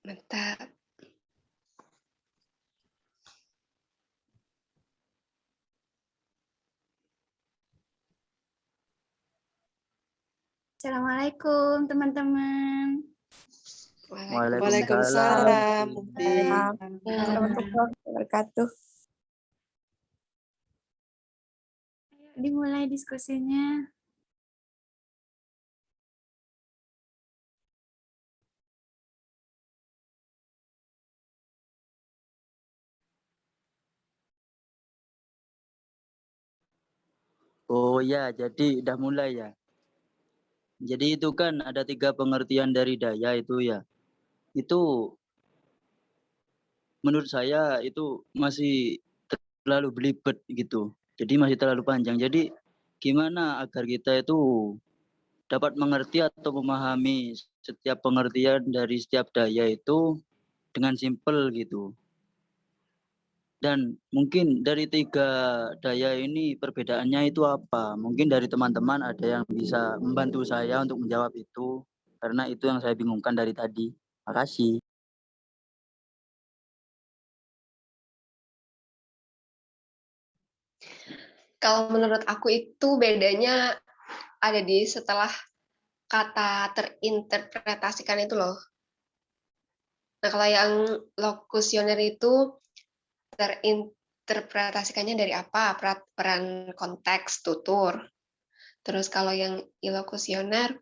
Mantap. Assalamualaikum teman-teman. Waalaikumsalam. Waalaikumsalam, Mukti. Warahmatullahi wabarakatuh. Ayo dimulai diskusinya. Oh ya, jadi udah mulai ya. Jadi itu kan ada 3 pengertian dari daya itu ya. Itu menurut saya itu masih terlalu belibet gitu. Jadi masih terlalu panjang. Jadi gimana agar kita itu dapat mengerti atau memahami setiap pengertian dari setiap daya itu dengan simpel gitu. Dan mungkin dari 3 daya ini perbedaannya itu apa? Mungkin dari teman-teman ada yang bisa membantu saya untuk menjawab itu, karena itu yang saya bingungkan dari tadi. Makasih. Kalau menurut aku itu bedanya ada di setelah kata terinterpretasikan itu loh. Nah, kalau yang lokusioner itu terinterpretasikannya dari apa? Peran konteks, tutur. Terus kalau yang ilokusioner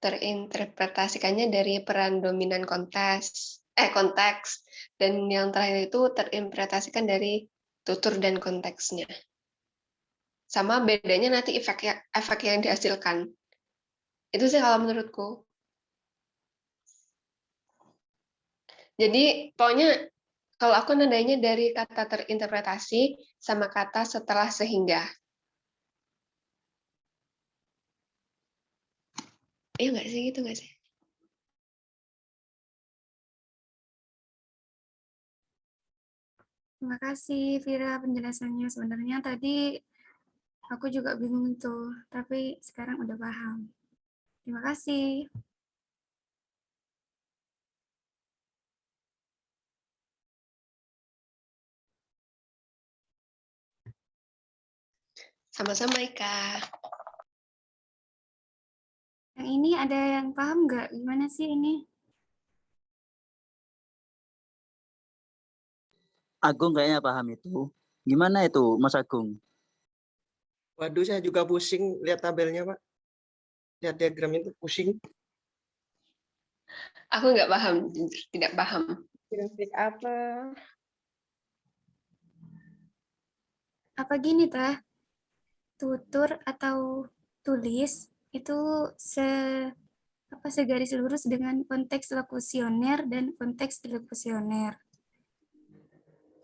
terinterpretasikannya dari peran dominan konteks. Dan yang terakhir itu terinterpretasikan dari tutur dan konteksnya. Sama bedanya nanti efek yang dihasilkan. Itu sih kalau menurutku. Jadi pokoknya kalau aku nandainya dari kata terinterpretasi sama kata setelah sehingga. Iya nggak sih, gitu nggak sih? Terima kasih Vira penjelasannya. Sebenarnya tadi aku juga bingung tuh, tapi sekarang udah paham. Terima kasih. Sama-sama, Ika. Yang ini ada yang paham nggak? Gimana sih ini? Agung kayaknya paham itu. Gimana itu, Mas Agung? Waduh, saya juga pusing lihat tabelnya, Pak. Lihat diagram itu pusing. Aku nggak paham, tidak paham. Grafik apa? Apa gini, Tah? Tutur atau tulis itu segaris lurus dengan konteks lokusioner dan konteks ilokusioner.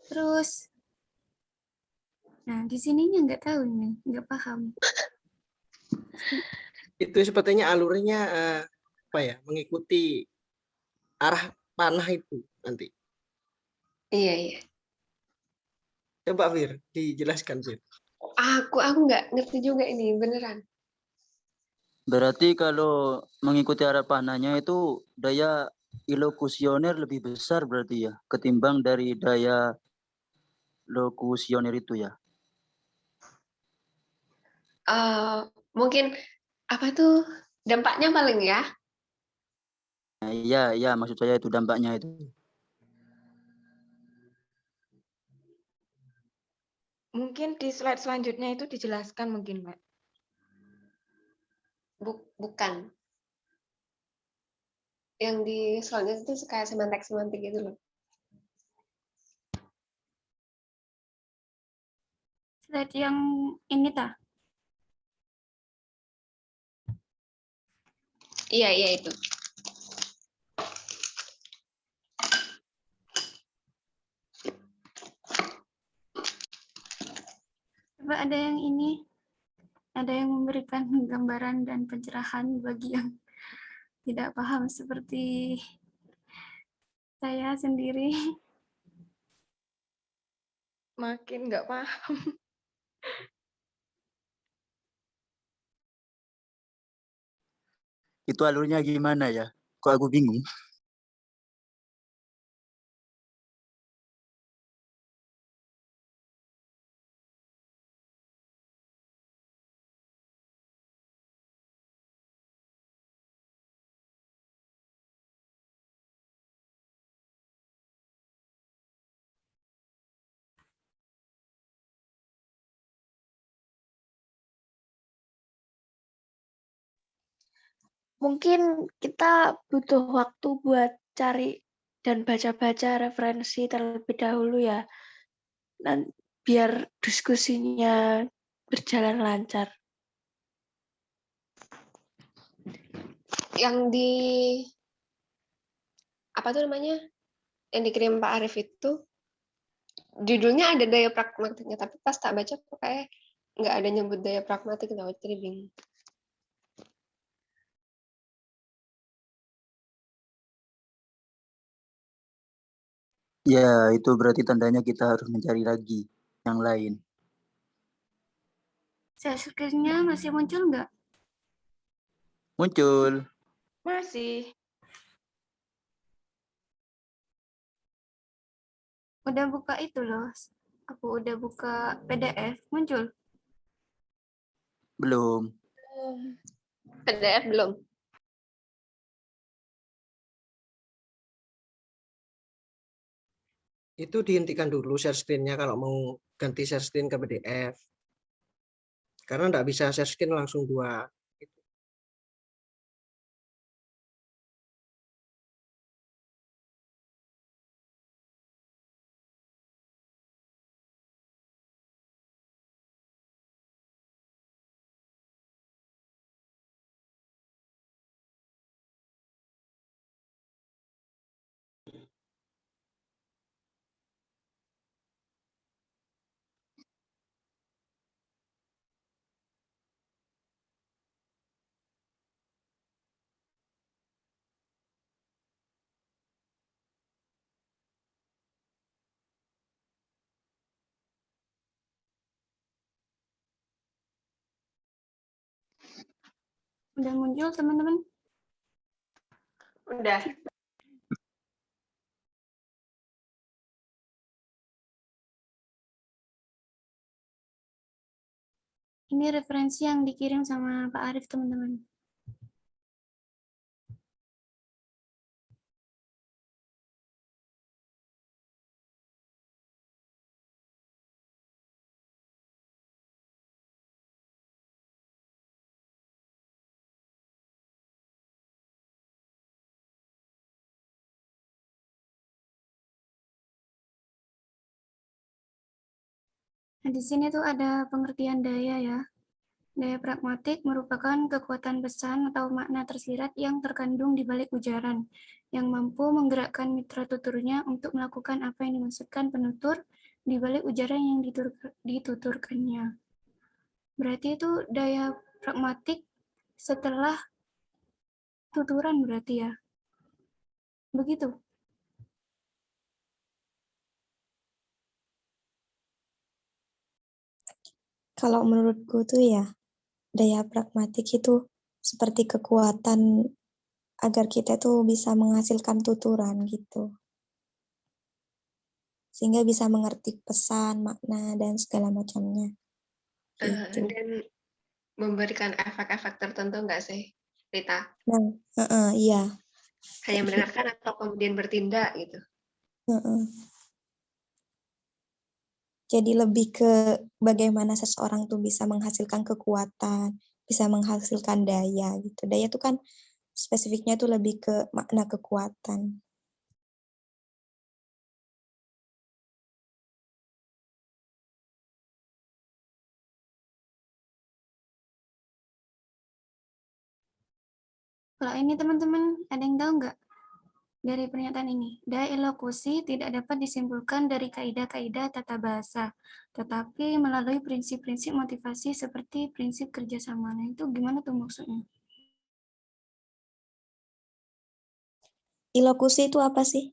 Terus, nah di sininya nggak tahu nih, nggak paham. Itu sepertinya alurnya mengikuti arah panah itu nanti. Iya. Coba Fir, dijelaskan Fir. Aku nggak ngerti juga ini, beneran. Berarti kalau mengikuti arah panahnya itu daya ilokusioner lebih besar berarti ya, ketimbang dari daya lokusioner itu ya. Mungkin apa tuh dampaknya paling ya? Nah, iya, maksud saya itu dampaknya itu. Mungkin di slide selanjutnya itu dijelaskan mungkin, Mbak. Bukan. Yang di selanjutnya itu kayak semantik gitu loh. Slide yang ini, Tah? Iya, itu. Coba ada yang ini, ada yang memberikan gambaran dan pencerahan bagi yang tidak paham seperti saya sendiri. Makin nggak paham. Itu alurnya gimana ya? Kok aku bingung? mungkin kita butuh waktu buat cari dan baca-baca referensi terlebih dahulu ya. Biar diskusinya berjalan lancar. Yang di apa tuh namanya? Yang dikirim Pak Arif itu judulnya ada daya pragmatiknya, tapi pas tak baca kok kayak nggak ada nyebut daya pragmatik, jadi bingung. Ya, itu berarti tandanya kita harus mencari lagi yang lain. Share screen-nya masih muncul nggak? Muncul. Masih. Udah buka itu loh. Aku udah buka PDF, muncul. Belum. PDF belum. Itu dihentikan dulu share screen-nya kalau mau ganti share screen ke PDF. Karena nggak bisa share screen langsung 2. Udah muncul teman-teman? Udah. Ini referensi yang dikirim sama Pak Arif teman-teman. Nah, di sini tuh ada pengertian daya ya. Daya pragmatik merupakan kekuatan pesan atau makna tersirat yang terkandung di balik ujaran, yang mampu menggerakkan mitra tuturnya untuk melakukan apa yang dimaksudkan penutur di balik ujaran yang dituturkannya. Berarti itu daya pragmatik setelah tuturan berarti ya. Begitu. Kalau menurutku tuh ya, daya pragmatik itu seperti kekuatan agar kita tuh bisa menghasilkan tuturan gitu. Sehingga bisa mengerti pesan, makna, dan segala macamnya. Gitu. Dan memberikan efek-efek tertentu nggak sih, Rita? Nah, iya. Hanya mendengarkan atau kemudian bertindak gitu? Jadi lebih ke bagaimana seseorang tuh bisa menghasilkan kekuatan, bisa menghasilkan daya gitu. Daya itu kan spesifiknya tuh lebih ke makna kekuatan. Kalau ini teman-teman, ada yang tahu nggak dari pernyataan ini? Daya elokusi tidak dapat disimpulkan dari kaidah-kaidah tata bahasa, tetapi melalui prinsip-prinsip motivasi seperti prinsip kerjasama. Nah, itu gimana tuh maksudnya? Ilokusi itu apa sih?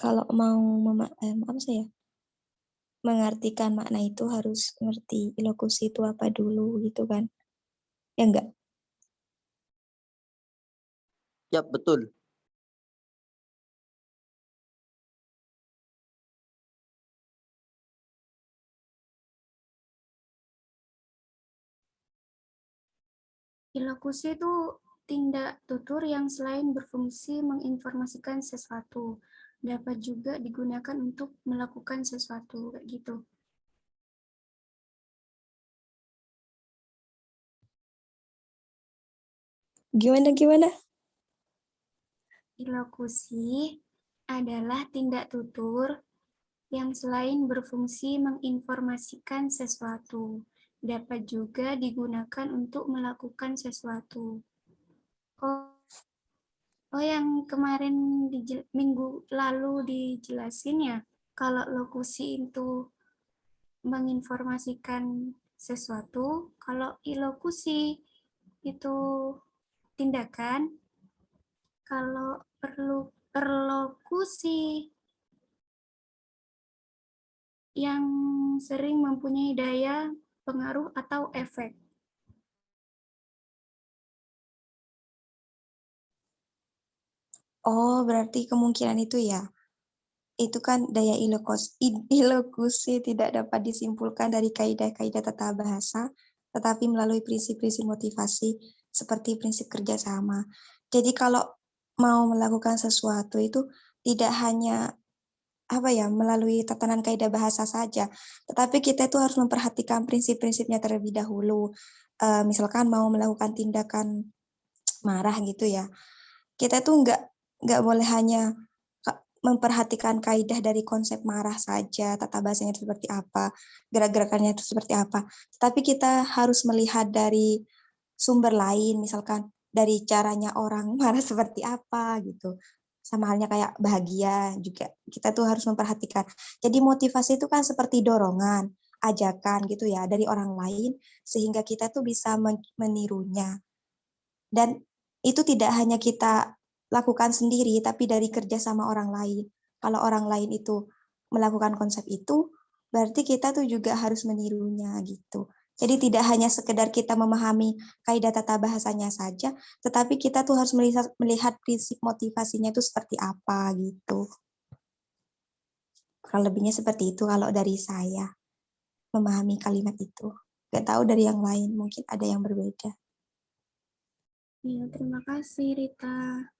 Kalau mau mengartikan makna itu harus ngerti ilokusi itu apa dulu gitu kan? Ya enggak? Ya, betul. Ilokusi itu tindak tutur yang selain berfungsi menginformasikan sesuatu, dapat juga digunakan untuk melakukan sesuatu, kayak gitu. Gimana? Ilokusi adalah tindak tutur yang selain berfungsi menginformasikan sesuatu, dapat juga digunakan untuk melakukan sesuatu. Yang kemarin minggu lalu dijelasin ya, kalau lokusi itu menginformasikan sesuatu, kalau ilokusi itu tindakan, kalau perlokusi yang sering mempunyai daya, pengaruh, atau efek. Oh, berarti kemungkinan itu ya. Itu kan daya ilokusi tidak dapat disimpulkan dari kaidah-kaidah tata bahasa, tetapi melalui prinsip-prinsip motivasi seperti prinsip kerjasama. Jadi kalau mau melakukan sesuatu itu tidak hanya melalui tatanan kaidah bahasa saja, tetapi kita itu harus memperhatikan prinsip-prinsipnya terlebih dahulu. Misalkan mau melakukan tindakan marah gitu ya, kita tuh nggak boleh hanya memperhatikan kaidah dari konsep marah saja, tata bahasanya itu seperti apa, gerak-gerakannya itu seperti apa, tapi kita harus melihat dari sumber lain, misalkan dari caranya orang marah seperti apa gitu. Sama halnya kayak bahagia juga, kita tuh harus memperhatikan. Jadi motivasi itu kan seperti dorongan, ajakan gitu ya dari orang lain, sehingga kita tuh bisa menirunya. Dan itu tidak hanya kita lakukan sendiri, tapi dari kerja sama orang lain. Kalau orang lain itu melakukan konsep itu, berarti kita tuh juga harus menirunya gitu. Jadi tidak hanya sekedar kita memahami kaidah tata bahasanya saja, tetapi kita tuh harus melihat prinsip motivasinya itu seperti apa gitu. Kurang lebihnya seperti itu kalau dari saya memahami kalimat itu. Gak tahu dari yang lain, mungkin ada yang berbeda. Ya, terima kasih Rita.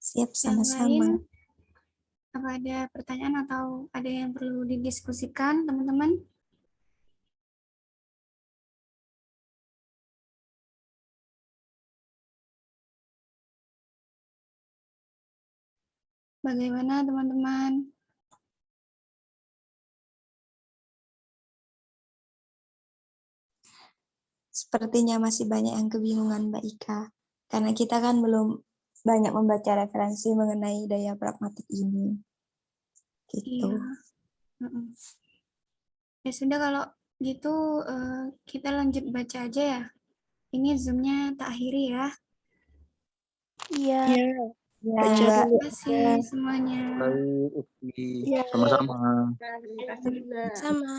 Siap, Yang sama-sama. lain, apa ada pertanyaan atau ada yang perlu didiskusikan, teman-teman? Bagaimana, teman-teman? Sepertinya masih banyak yang kebingungan, Mbak Ika. Karena kita kan belum banyak membaca referensi mengenai daya pragmatik ini. Gitu. Iya. Ya sudah, kalau gitu kita lanjut baca aja ya. Ini Zoom-nya tak akhiri ya. Iya. Ya, Baca Mbak. dulu. Terima kasih semuanya. Baik, Uki. Iya. Sama-sama. Terima kasih juga. Sama.